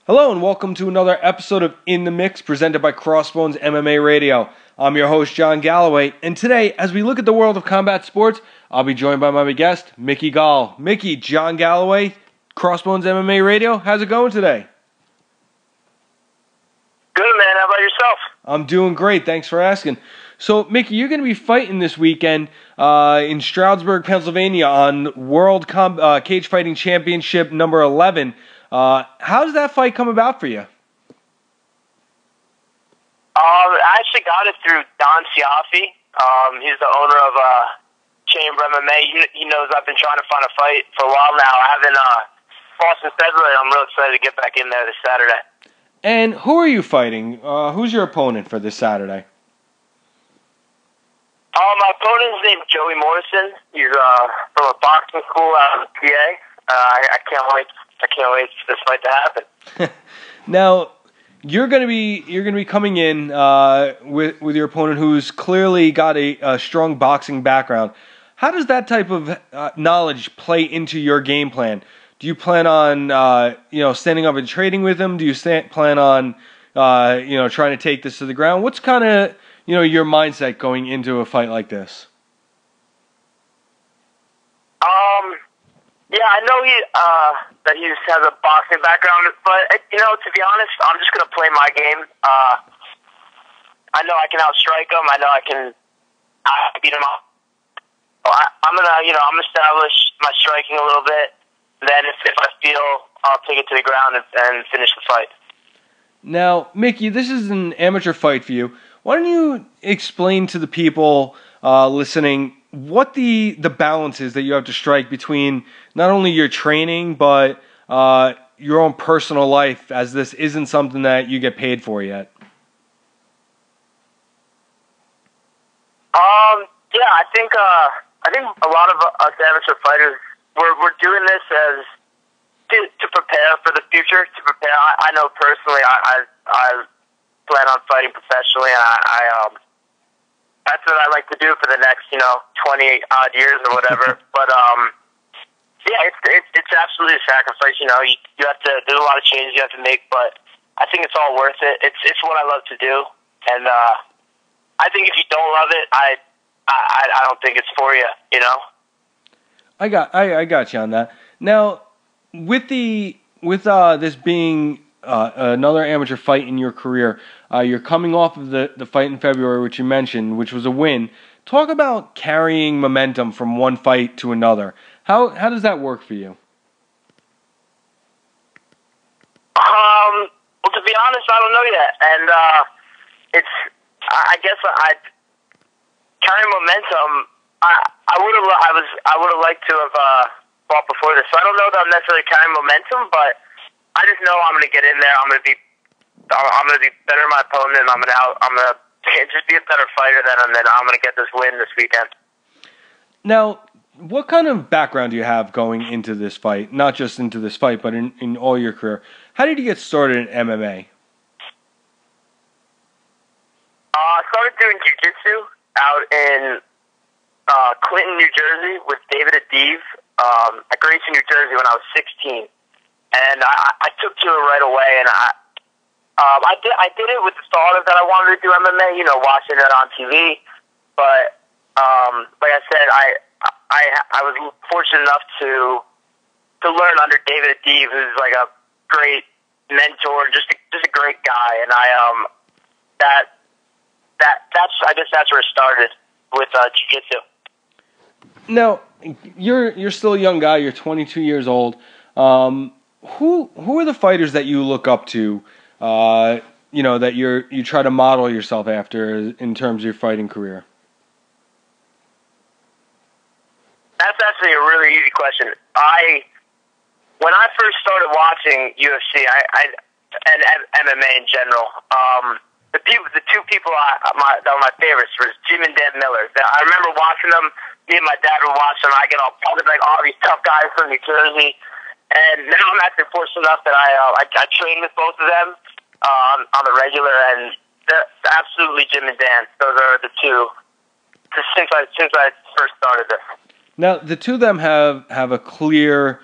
Hello and welcome to another episode of In the Mix presented by CrossBones MMA Radio. I'm your host, John Galloway, and today, as we look at the world of combat sports, I'll be joined by my guest, Mickey Gall. Mickey, John Galloway, CrossBones MMA Radio, how's it going today? Good, man. How about yourself? I'm doing great, thanks for asking. So, Mickey, you're going to be fighting this weekend in Stroudsburg, Pennsylvania on World Cagefighting Championship number 11. How does that fight come about for you? I actually got it through Don Ciaffi. He's the owner of Chamber MMA. He knows I've been trying to find a fight for a while now. I haven't fought since February. I'm real excited to get back in there this Saturday. And who are you fighting? Who's your opponent for this Saturday? My opponent's named Joey Morrison. He's from a boxing school out in PA. I can't wait. I can't wait for this fight to happen. Now, you're going to be coming in with your opponent who's clearly got a strong boxing background. How does that type of knowledge play into your game plan? Do you plan on standing up and trading with him? Do you plan on trying to take this to the ground? What's kind of your mindset going into a fight like this? Yeah, I know that he has a boxing background, but to be honest, I'm just gonna play my game. I know I can outstrike him. I know I can beat him up. I'm gonna establish my striking a little bit. Then, if I feel, I'll take it to the ground and finish the fight. Now, Mickey, this is an amateur fight for you. Why don't you explain to the people listening what the balance is that you have to strike between not only your training but your own personal life, as this isn't something that you get paid for yet? Yeah, I think a lot of us amateur fighters we're doing this as to prepare for the future. To prepare, I know personally, I plan on fighting professionally, and that's what I like to do for the next 20 odd years or whatever. But yeah, it's absolutely a sacrifice. You have to. There's a lot of changes you have to make, but I think it's all worth it. It's what I love to do, and I think if you don't love it, I don't think it's for you. I got you on that. Now, with this being another amateur fight in your career, you're coming off of the fight in February, which you mentioned, which was a win. Talk about carrying momentum from one fight to another. How does that work for you? Well, to be honest, I don't know yet, and I guess I carrying momentum. I would have liked to have fought before this. So I don't know that I'm necessarily carrying momentum, but I just know I'm going to get in there. I'm going to be better than my opponent. I'm gonna just be a better fighter than him. Then I'm going to get this win this weekend. Now, what kind of background do you have going into this fight? Not just into this fight, but in all your career. How did you get started in MMA? I started doing jiu-jitsu out in Clinton, New Jersey, with David Adib at Grayson, New Jersey, when I was 16, and I took to it right away. And I did it with the thought of that I wanted to do MMA, watching it on TV. But like I said, I was fortunate enough to learn under David Adib, who's like a great mentor, just a great guy. And I guess that's where it started with jiu-jitsu. Now, you're still a young guy. You're 22 years old. Who are the fighters that you look up to? That you try to model yourself after in terms of your fighting career. That's actually a really easy question. When I first started watching UFC, and MMA in general, the two people that were my favorites were Jim and Dan Miller. I remember watching them. Me and my dad would watch them. I get all pumped, like all these tough guys from New Jersey. And now I'm actually fortunate enough that I train with both of them on the regular, and they're absolutely Jim and Dan. Those are the two since I first started this. Now, the two of them have a clear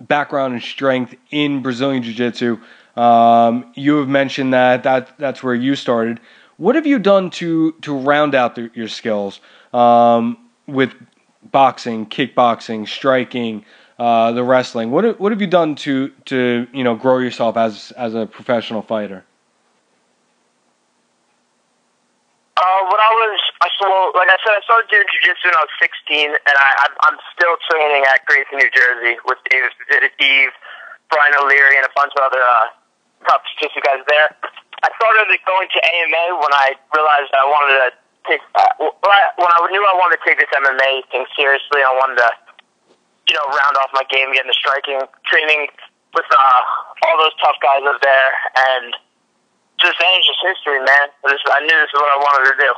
background and strength in Brazilian Jiu-Jitsu. You have mentioned that's where you started. What have you done to round out your skills with boxing, kickboxing, striking, the wrestling? What have you done to grow yourself as a professional fighter? Like I said, I started doing jiu-jitsu when I was 16, and I'm still training at Grayson, New Jersey with David Steve, Brian O'Leary, and a bunch of other top jiu-jitsu guys there. I started going to AMA when I realized I wanted to take, when I knew I wanted to take this MMA thing seriously. I wanted to, round off my game, get into striking, training with all those tough guys up there, and just history, man. I knew this is what I wanted to do.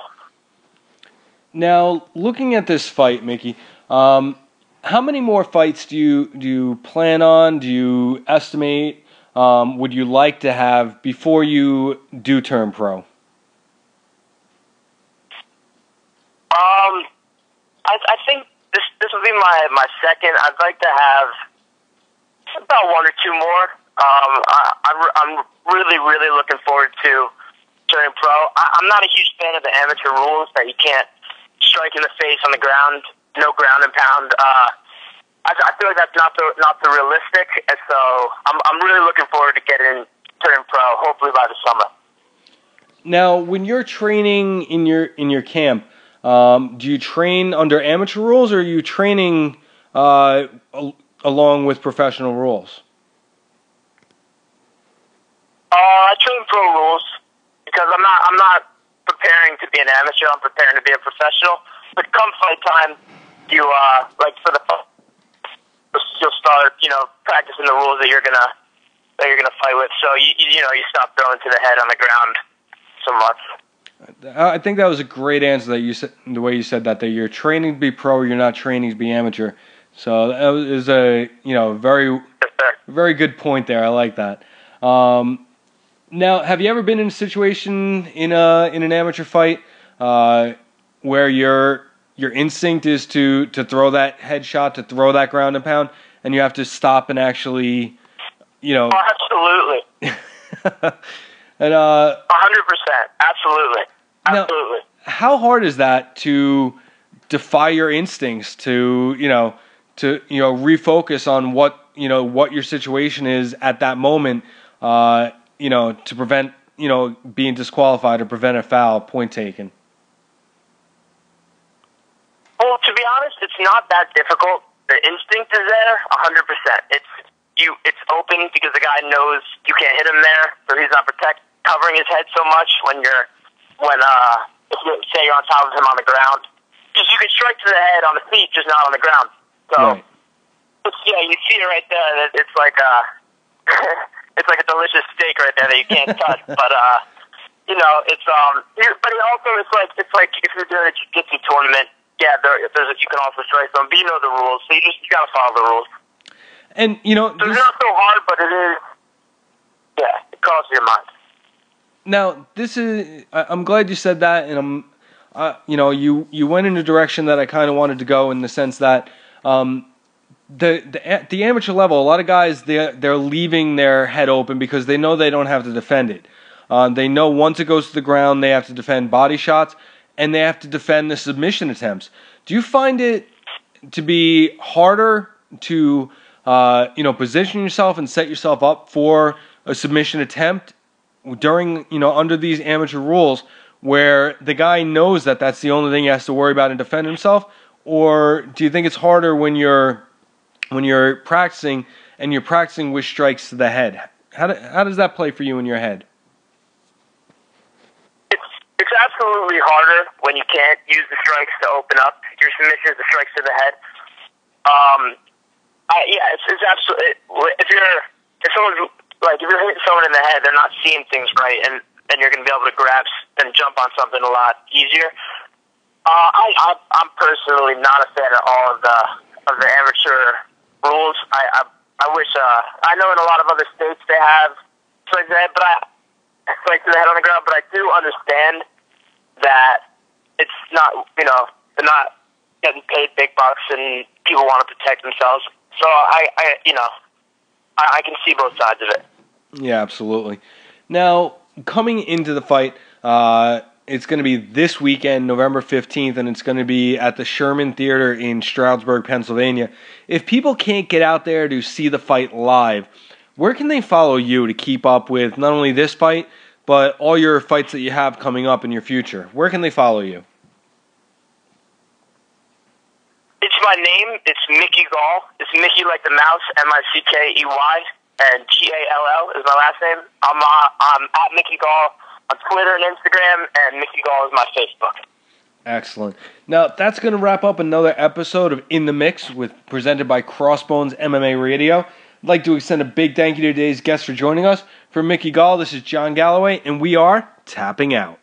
Now, looking at this fight, Mickey, how many more fights do you plan on? Do you estimate? Would you like to have before you do turn pro? I think this will be my second. I'd like to have about one or two more. I'm really looking forward to turning pro. I'm not a huge fan of the amateur rules that you can't strike in the face on the ground, no ground and pound. I feel like that's not the realistic, and so I'm really looking forward to turning pro, hopefully by the summer. Now, when you're training in your camp, do you train under amateur rules, or are you training along with professional rules? I train pro rules because I'm not preparing to be an amateur. I'm preparing to be a professional. But come fight time, you for the you'll start practicing the rules that you're gonna fight with. So you stop throwing to the head on the ground so much. I think that was a great answer that you said, the way you said that you're training to be pro, you're not training to be amateur. So that was a very good point there. I like that. Now, have you ever been in a situation in an amateur fight where your instinct is to throw that headshot, to throw that ground and pound, and you have to stop and actually, Oh, absolutely. And 100%, absolutely. Now, how hard is that to defy your instincts, to refocus on what your situation is at that moment, to prevent being disqualified or prevent a foul, point taken? Well, to be honest, it's not that difficult. The instinct is there, 100%. It's open because the guy knows you can't hit him there, so he's not covering his head so much if you say you're on top of him on the ground. Just you can strike to the head on the feet, just not on the ground. So, right. You see it right there. It's like it's like a delicious steak right there that you can't touch. But it's but also it's like if you're doing a jiu-jitsu tournament, yeah, you can also strike them, but you know the rules, so you gotta follow the rules. And so it's not so hard, but it is. Yeah, it crosses your mind. Now, I'm glad you said that, and you went in a direction that I kind of wanted to go, in the sense that the amateur level, a lot of guys they're leaving their head open because they know they don't have to defend it. They know once it goes to the ground, they have to defend body shots, and they have to defend the submission attempts. Do you find it to be harder to position yourself and set yourself up for a submission attempt during under these amateur rules, where the guy knows that that's the only thing he has to worry about and defend himself? Or do you think it's harder when you're practicing and you're practicing with strikes to the head? How does that play for you in your head? It's absolutely harder when you can't use the strikes to open up your submissions, the strikes to the head. It's absolutely. If you're hitting someone in the head, they're not seeing things right, and you're going to be able to grab and jump on something a lot easier. I'm personally not a fan of all of the amateur rules. I wish I know in a lot of other states they have strike to the head, strike to the head on the ground. But I do understand that it's not they're not getting paid big bucks, and people want to protect themselves. So I can see both sides of it. Yeah, absolutely. Now, coming into the fight, it's going to be this weekend, November 15th, and it's going to be at the Sherman Theater in Stroudsburg, Pennsylvania. If people can't get out there to see the fight live, where can they follow you to keep up with not only this fight, but all your fights that you have coming up in your future? Where can they follow you? It's my name. It's Mickey Gall. It's Mickey like the mouse, M-I-C-K-E-Y, and G-A-L-L is my last name. I'm at Mickey Gall on Twitter and Instagram, and Mickey Gall is my Facebook. Excellent. Now, that's going to wrap up another episode of In the Mix presented by CrossBones MMA Radio. I'd like to extend a big thank you to today's guest for joining us. For Mickey Gall, this is John Galloway, and we are tapping out.